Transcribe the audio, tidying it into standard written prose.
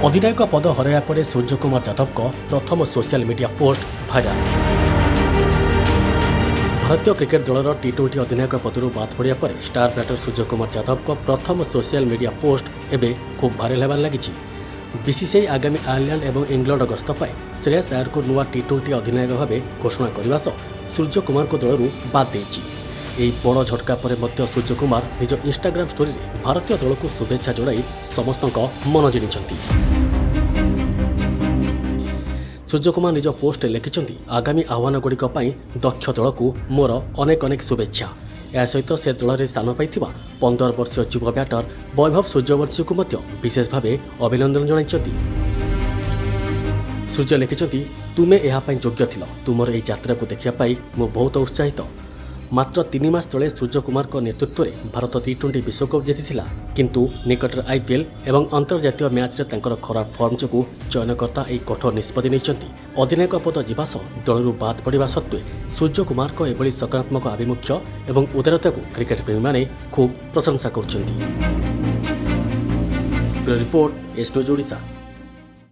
ଅଧିନାୟକ ପଦ ହରାଇବା ପରେ ସୂର୍ଯ୍ୟକୁମାର ଯାଦବଙ୍କ ପ୍ରଥମ ସୋସିଆଲ ମିଡିଆ ପୋଷ୍ଟ ଭାଇରାଲ। ଭାରତୀୟ କ୍ରିକେଟ ଦଳର ଟି20 ଅଧିନାୟକ ପଦରୁ ବାଦ୍ ପଡ଼ିବା ପରେ ଷ୍ଟାର ବ୍ୟାଟର ସୂର୍ଯ୍ୟକୁମାର ଯାଦବଙ୍କ ପ୍ରଥମ ସୋସିଆଲ ମିଡିଆ ପୋଷ୍ଟ ଏବେ ଖୁବ୍ ଭାଇରାଲ ହେବାରେ ଲାଗିଛି। ବିସିସିଆଇ ଆଗାମୀ ଆୟାରଲ୍ୟାଣ୍ଡ ଏବଂ ଇଂଲଣ୍ଡ ଗସ୍ତ ପାଇଁ ଶ୍ରେୟସ ଆୟରଙ୍କୁ ନୂଆ ଟି20 ଅଧିନାୟକ ଭାବେ ଘୋଷଣା କରିବା ସହ ସୂର୍ଯ୍ୟକୁମାରଙ୍କୁ ଦଳରୁ ବାଦ୍ ଦେଇଛି। ଏହି ବଡ଼ ଝଟକା ପରେ ମଧ୍ୟ ସୂର୍ଯ୍ୟକୁମାର ନିଜ ଇନ୍ଷ୍ଟାଗ୍ରାମ ଷ୍ଟୋରିରେ ଭାରତୀୟ ଦଳକୁ ଶୁଭେଚ୍ଛା ଜଣାଇ ସମସ୍ତଙ୍କ ମନ ଜିଣିଛନ୍ତି। ସୂର୍ଯ୍ୟକୁମାର ନିଜ ପୋଷ୍ଟରେ ଲେଖିଛନ୍ତି, ଆଗାମୀ ଆହ୍ୱାନଗୁଡ଼ିକ ପାଇଁ ଦକ୍ଷ ଦଳକୁ ମୋର ଅନେକ ଅନେକ ଶୁଭେଚ୍ଛା। ଏହା ସହିତ ସେ ଦଳରେ ସ୍ଥାନ ପାଇଥିବା 15 ବର୍ଷୀୟ ଯୁବ ବ୍ୟାଟର ବୈଭବ ସୂର୍ଯ୍ୟବଂଶୀଙ୍କୁ ମଧ୍ୟ ବିଶେଷ ଭାବେ ଅଭିନନ୍ଦନ ଜଣାଇଛନ୍ତି। ସୂର୍ଯ୍ୟ ଲେଖିଛନ୍ତି, ତୁମେ ଏହା ପାଇଁ ଯୋଗ୍ୟ ଥିଲ। ତୁମର ଏହି ଯାତ୍ରାକୁ ଦେଖିବା ପାଇଁ ମୁଁ ବହୁତ ଉତ୍ସାହିତ। ମାତ୍ର 3 ମାସ ତଳେ ସୂର୍ଯ୍ୟକୁମାରଙ୍କ ନେତୃତ୍ୱରେ ଭାରତ ଟି20 ବିଶ୍ୱକପ୍ ଜିତିଥିଲା। କିନ୍ତୁ ନିକଟରେ ଆଇପିଏଲ୍ ଏବଂ ଅନ୍ତର୍ଜାତୀୟ ମ୍ୟାଚ୍ରେ ତାଙ୍କର ଖରାପ ଫର୍ମ ଯୋଗୁଁ ଚୟନକର୍ତ୍ତା ଏହି କଠୋର ନିଷ୍ପତ୍ତି ନେଇଛନ୍ତି। ଅଧିନାୟକ ପଦ ଯିବା ସହ ଦଳରୁ ବାଦ୍ ପଡ଼ିବା ସତ୍ତ୍ୱେ ସୂର୍ଯ୍ୟକୁମାରଙ୍କ ଏଭଳି ସକାରାତ୍ମକ ଆଭିମୁଖ୍ୟ ଏବଂ ଉଦାରତାକୁ କ୍ରିକେଟ ପ୍ରେମୀମାନେ ଖୁବ୍ ପ୍ରଶଂସା କରୁଛନ୍ତି। Report news Odisha.